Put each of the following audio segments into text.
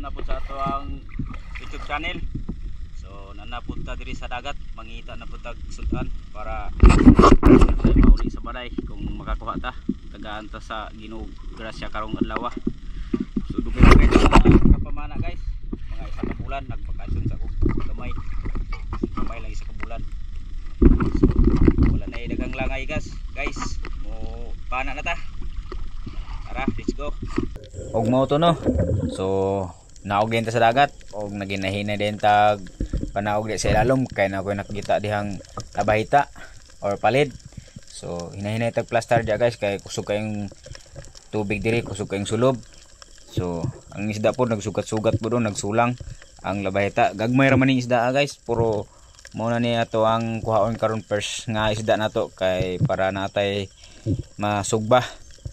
welcome na po sa ato ang YouTube channel. So nanapunta diri sa dagat, mangita na po tag sudan para mauli sa balay kung makakuha ta. Tagaan ta sa Ginoo grasya karong adlaw. So dugay na kapamana guys. Mga isa ka bulan nagbakasyon sa kong gamay. Gamay lang isa ka bulan. So wala na dagang langay guys. Mo pana na ta. Tara, let's go. Og mo to no. So naog din ta sa dagat og naginahinay din tag panaog di sa ilalom kay na ko nakita dihang tabahita or palid. So hinahinay tag plaster dia guys kay kusog kayong tubig diri, kusog kayong sulob. So ang isda po nagsugat-sugat po doon, nagsulang ang labahita. Gagmay ra man ning isda guys, puro mo na ni ato ang kuhaon karon first nga isda nato kay para natay masugba.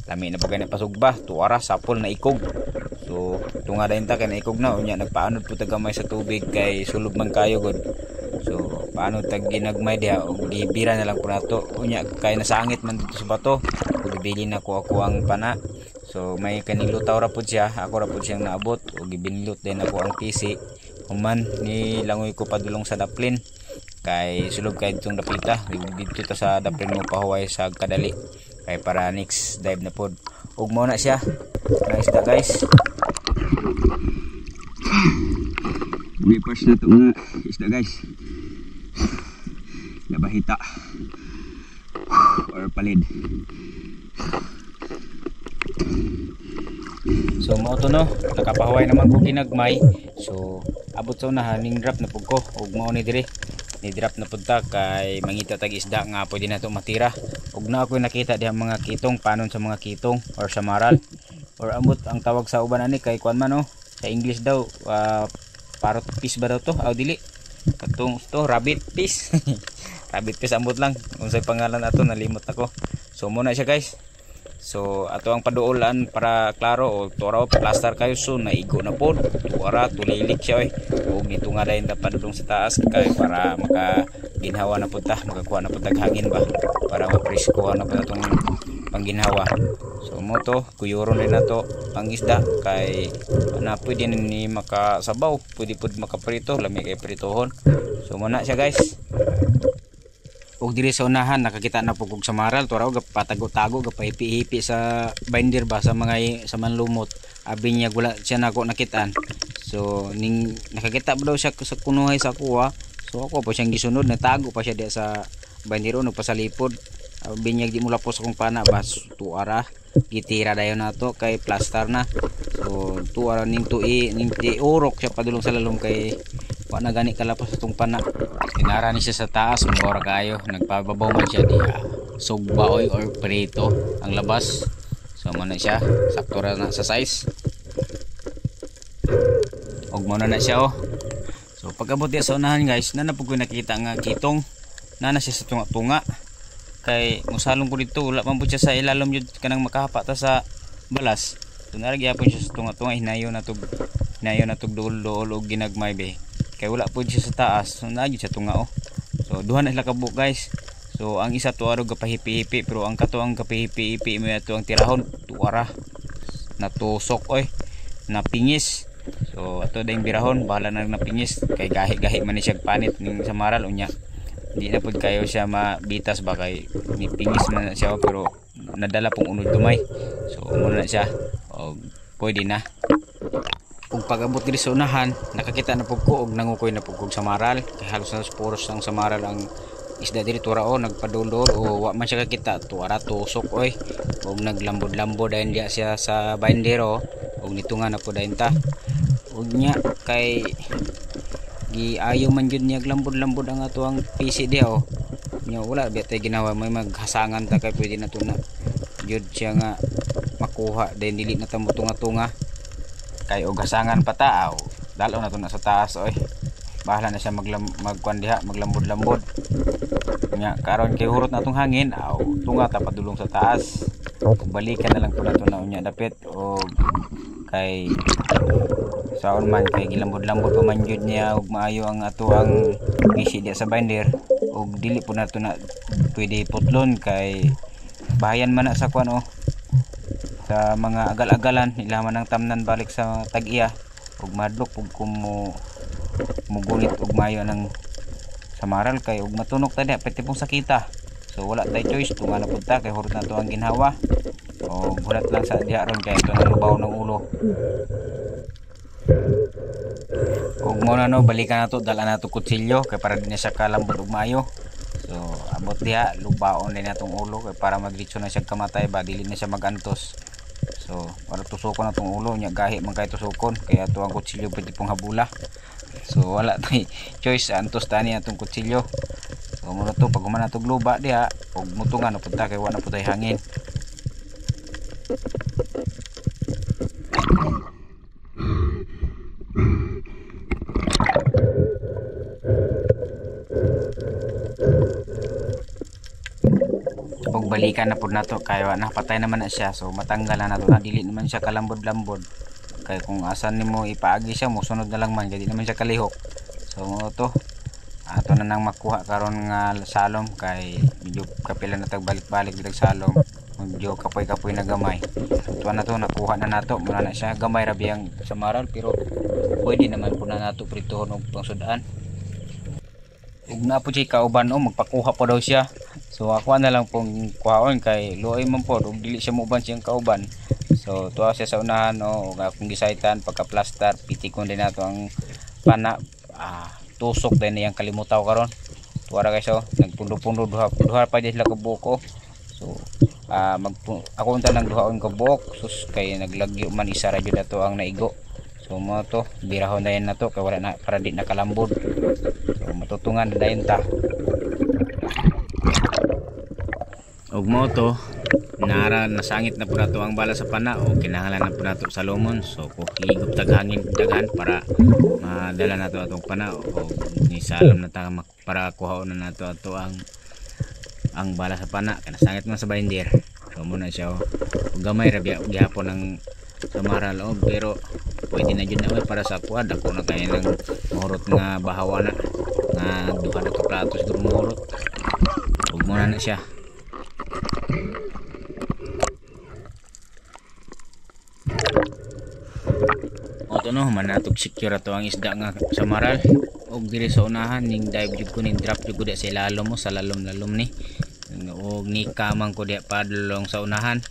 Lami na pagay na pasugba, tuara sapol na ikog. So tunga dayon ta kay naikog na unya nagpaanod po tagamay sa tubig kay sulog man kayo god. So paano tag ginagmay dia og gibira na lang po nato. Unya kay nasangit man dito sa bato. Ug gibili na ko ako ang pana. So may kanilutaw ra pud siya, ako ra pud siyang naabot ug gibinilot din ako ang PC. Human ni langoy ko padulong sa daplin kay sulog kay ditong dapita. Dito ta sa daplin mo pahuway sa kadali. Kay para next dive na pod. Ug mo na siya. Na isda guys. First na to nga isda guys. Labahita. Or palid. So mo to no, nakapahuway naman ko ginagmay. So abot sa unahan ning drop na pud ko ug mao ni diri. Ni drop na punta kay mangita tag isda nga pwede na to matira. Ug na ako nakita diha mga kitong, panon sa mga kitong or sa maral or amot ang tawag sa uban ani kay kuan man no, sa English daw parrot fish ba daw to? Aw dili. Katong to rabbit fish. Rabbit fish amot lang. Unsay pangalan ato nalimot ako. So mo na siya guys. So ato ang paduolan para klaro o turaw plaster kayo so naigo na pod. Tuara tulilik siya oy. Ug nito nga dayon dapat padulong sa taas kay para maka ginhawa na pud ta, makakuha na pud tag hangin ba para mapresko na pud atong pangginhawa. So mo to kuyuron din nato ang isda kay ana pwede ni makasabaw, pwede pud makaprito, lami kay pritohon. So mo na siya guys. Og diri sa unahan nakakita na pugog sa maral, turaw gapatago-tago gapahipi-hipi sa binder ba sa mga sa manlumot. Abi niya gula siya nako nakitaan. So ning nakakita ba daw siya sa kunuhay sa kuha. So ako pa siyang gisunod, natago pa siya diya sa binder no pasalipod. Abi niya di mula po sa kung pana bas tuara gitira dayon nato kay plaster na. So tuara ning tui ning tiurok siya padulong sa lalom kay wa na gani kalapos atong pana. Tinara ni siya sa taas, mura kayo, nagpababaw man siya diha. Sugba oy or prito ang labas. So mo na siya, sakto ra na sa size. Og mo na siya oh. So pag-abot diya sa unahan guys, na pud ko nakita nga kitong na siya sa tunga-tunga. Kay musalong ko dito, wala man pud siya sa ilalom jud kanang makahapa ta sa balas. So naragya po siya sa tunga-tunga, hinayo na tug duol-duol og ginagmay be. Kay wala po siya sa taas, so naagid sa tunga oh. So duha na sila kabuk guys. So ang isa tuaro gapahipi-hipi pero ang kato ang gapahipi-hipi mo ato ang tirahon tuara natusok oy, napingis. So ato dayong birahon bahala na napingis kay gahi-gahi man ni siya panit ning sa maral unya. Di na pud kayo siya mabitas ba kay ni pingis man na siya oh, pero nadala pong unod dumay. So muna na siya og pwede na. Kung pag-abot diri sa unahan, nakakita na pug ko og nangukoy na pug sa maral, kay halos na puros lang sa maral ang isda diri tura o nagpadulor o wa man siya kakita, tuara tusok oy. Og naglambod-lambod dayon diya siya sa bindero og nitunga na pud dayon ta. Og nya kay giayo man jud niya lambod-lambod ang ato ang PC diha o. Nya wala biya tay ginawa may maghasangan ta kay pwede na to na jud siya nga makuha dayon dili na ta mo tunga-tunga. Kay og hasangan pa ta dalaw na to na sa taas oy. Bahala na siya magkuan diha, maglambod-lambod. Nya karon kay hurot na tong hangin tunga ta padulong sa taas. Balikan na lang ko na to na unya dapit og kay saon man kay gilambod-lambod pa man jud niya og maayo ang ato ang PC diha sa binder og dili po na to na pwede putlon kay bahayan man na sa kuan sa mga agal-agalan ilaman ng tamnan balik sa tag-iya ug madlok pug mugunit og mayo ng samaral kay ug matunok ta diha pwede pong sakita. So wala tay choice tunga na pud ta kay hurot na to ang ginhawa. O hulat lang sa diha ron kay ito na lubaw ng ulo. Kung mo na no balikan nato dala nato kutsilyo kay para din siya kalambot ug maayo. So abot diha lubaon din natong ulo kay para magdiretso na siya kamatay ba dili na siya magantos. So para tusukon natong ulo nya gahi man kay tusukon kaya to ang kutsilyo pwede pong habula. So wala tay choice antos tani atong kutsilyo. So mo to pag human natog luba diha ug mutungan na pud ta kay wala pud tay hangin. Pag balikan na pud nato kay na patay naman na siya. So matanggal na nato na dili naman siya kalambod-lambod. Kay kung asan nimo ipaagi siya mo sunod na lang man kay di naman siya kalihok. So mo to ato na nang makuha karon nga salom kay medyo kapila na tag balik-balik ditag salom. Medyo kapoy-kapoy na gamay. Tuwa na to nakuha na nato muna na siya gamay ra biyang samaral pero pwede naman po na nato pritohon og pangsudaan. Ug na po siya kauban o magpakuha pa daw siya. So ako na lang pong kuhaon kay luoy man po ug dili siya muuban siyang kauban. So tuwa siya sa unahan o akong gisaytan pagka-plaster pitikon din nato ang pana tusok din niyang kalimutaw karon. Tuwa ra kay so nagpundo-pundo duha pa di sila ka buko. So ako unta nang duhaon ka buok sus kay naglagyo man isa ra jud ato ang naigo. So mo to birahon na yan na to kay wala na para di nakalambod. So matutungan na dayon ta. Og mo to nasangit na po nato ang bala sa pana o kinahanglan na po nato sa lumon. So kung higop taghangin daghan para madala nato atong pana o nisalom na ta para kuhaon na nato ato ang bala sa pana kay nasangit man sa binder. So muna siya gamay ra biya gihapon ng samaral pero pwede na jud na para sa kuad ako na kay nang mahurot nga bahawa na nga duha na ka plato siguro mahurot. Ug muna na siya. Oto no manatog secure ato ang isda nga samaral og diri sa unahan ning dive jud ko ning drop jud ko sa ilalom mo sa lalom ni og ni kamang ko diha padlong sa unahan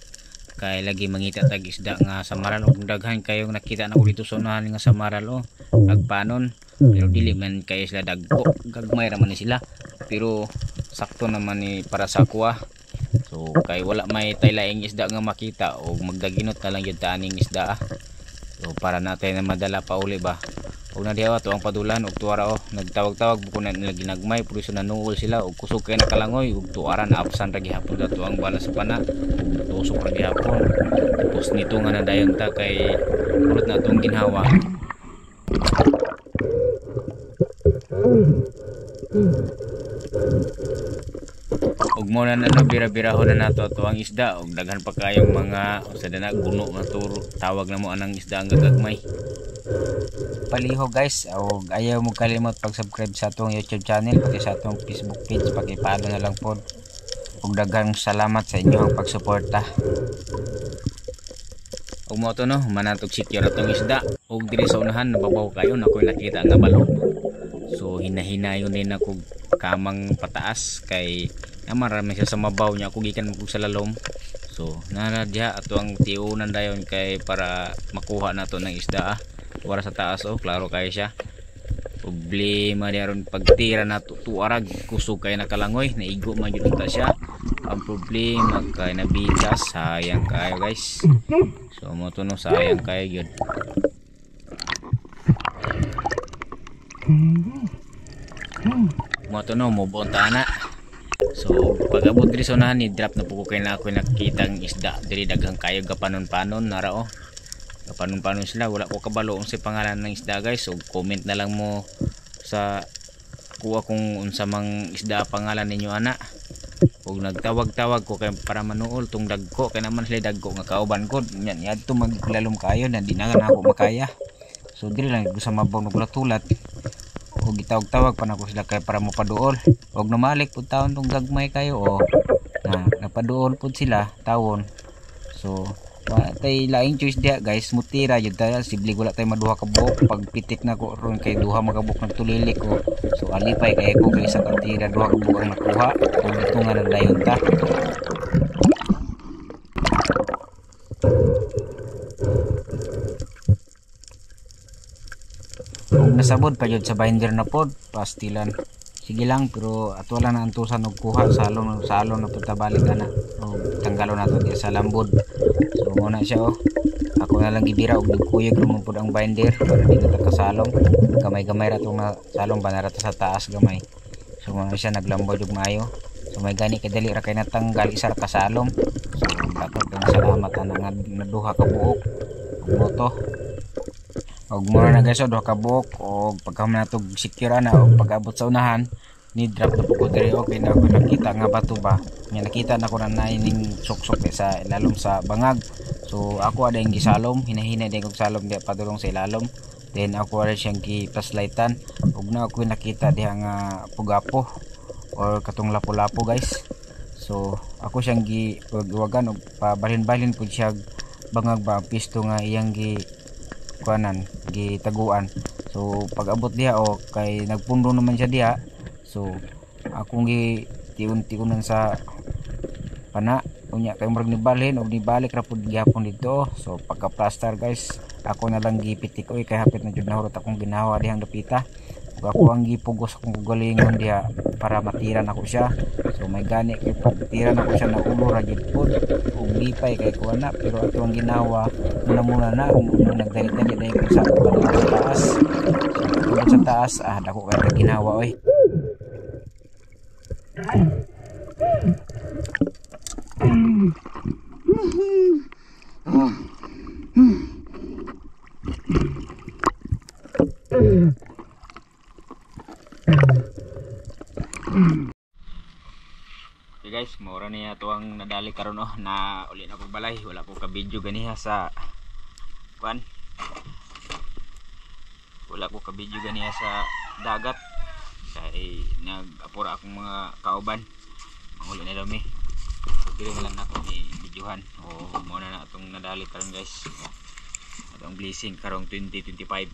kay lagi mangita tag isda nga samaral og daghan kayong nakita na ko dito sa unahan nga samaral agpanon pero dili man kay sila dagko gagmay ra man ni sila pero sakto naman ni para sa kuha. So kay wala may taylaing isda nga makita og magdaginot na lang jud taning isda. So para natin na madala pa uli ba. Og na diha to ang padulan og tuwara nagtawag-tawag buko na nila ginagmay pero so nanuol sila og kusog kay nakalangoy og tuwara na absan ra gihapon dato ang bala sa pana. Tusok ra gihapon. Tapos nito nga nadayon ta kay purot na tong ginhawa. Og mo na bira-birahon na nato ato ang isda og daghan pa kayong mga usa na guno nga turo tawag na mo anang isda ang gagagmay. Palihog guys og ayaw mo kalimot pag-subscribe sa atong YouTube channel pati sa atong Facebook page paki-follow na lang pod. Og daghang salamat sa inyong pagsuporta. Og mo to no manatog secure atong isda og diri sa unahan nababaw kayo nakoy nakita nga balog. So hinahinayon din ako kamang pataas kay marami siya sa mabaw niya ako gikan mo sa lalom. So naradya ato ang tiunan dayon kay para makuha nato ng isda wala sa taas klaro kay siya. Problema diaron pagtira nato tuarag kusog kay nakalangoy naigo man jud ta siya. Ang problema kay nabitas sayang kayo guys. So mo to no sayang kayo gyud. Mo to no mo bonta na. So pag abot diri sa unahan ni drop na po ko kay na ako nakita ang isda diri daghang kayo gapanon-panon nara gapanon-panon sila wala ko kabalo unsay pangalan ng isda guys. So comment na lang mo sa kuha kung unsa mang isda pangalan ninyo ana. Ug nagtawag-tawag ko kay para manuol tong dagko kay naman sila dagko nga kauban ko yan yadto maglalom kayo na di na ako makaya. So diri lang sa mabaw nagulatulat o gitawag-tawag pa na ko sila kay para mapaduol og namalik pud taon tong gagmay kayo napaduol pud sila tawon. So Wa tay laing choice dia guys, mutira jud ta sibli wala tay maduha ka buok. Pag pitik na ko ron kay duha magabuk nagtulilik ko. So alipay kay ko kay isa ka tira duha ka buok ang nakuha. Ug dito nga nagdayon ta. Ug nasabod pa jud sa binder na pod, pastilan. Sige lang pero ato lang na antusan og kuha salon na punta balik ana. O tanggalon nato di sa lambod. So mo na siya Ako na lang gibira og nagkuyog ron pud ang binder para di na ta kasalom. Gamay-gamay ra tong salom banara ta sa taas gamay. So mo na siya naglambod og maayo. So may gani kay dali ra kay natanggal isa ra kasalom. So dapat ang salamat ana naduha ka buok. Mo to. Og mura na guys duha ka buok og pagkahuman natog secure na og pag-abot sa unahan ni drop na pugod diri okay na ako nakita nga bato ba nya nakita na ko na ning suksok sa ilalom sa bangag. So ako ada yung gisalom hinahina din kog salom diha padulong sa ilalom, then ako ada siyang gi-flashlightan ug na ako nakita diha nga pugapo or katong lapu-lapu guys. So ako siyang giwagan og pabalhin-balhin pud siya bangag ba pisto nga iyang kuanan gitaguan. So pag abot diha kay nagpundo naman siya diha, so akong gitiun-tiunan sa pana unya kay murag nibalhin og nibalik ra pud gihapon dito. So pagka plaster guys ako na lang gipitik kay hapit na jud nahurot akong ginawa dihang dapita. Ug ako ang gipugos akong gugalingon diha para matiran ako siya. So may gani kay pagtiran ako siya na ulo ra jud pud ug lipay kay kuana, pero ato ang ginawa muna na unang nagdali-dali dai ko sa taas. So sa taas dako kay ginawa oy. Okay guys, maura niya to ang nadali karon na uli na ko balay, wala ko ka video ganiha sa kuan. Wala ko ka video ganiha sa dagat kay nag-apura akong mga kauban. Manguli na dami. So dili na lang nato ni videohan o mo na atong nadali karon guys. Atong blessing karong 2025.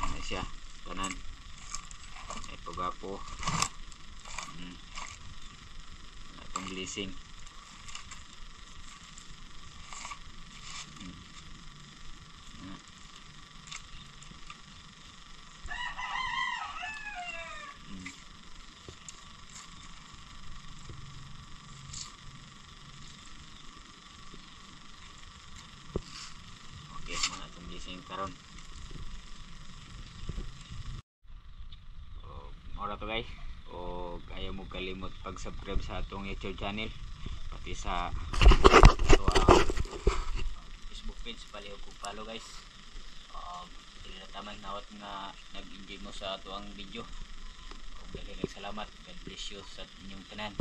Ano siya? Tanan. Ay pagapo. Atong blessing. Okay, mga atong blessing karon. Ora to guys. O ayaw mo kalimot pag-subscribe sa atong YouTube channel pati sa Facebook page paliw kog follow guys. Dili na taman nawat nga nag-enjoy mo sa ato ang video. Ug dali salamat. God bless you sa inyong tanan.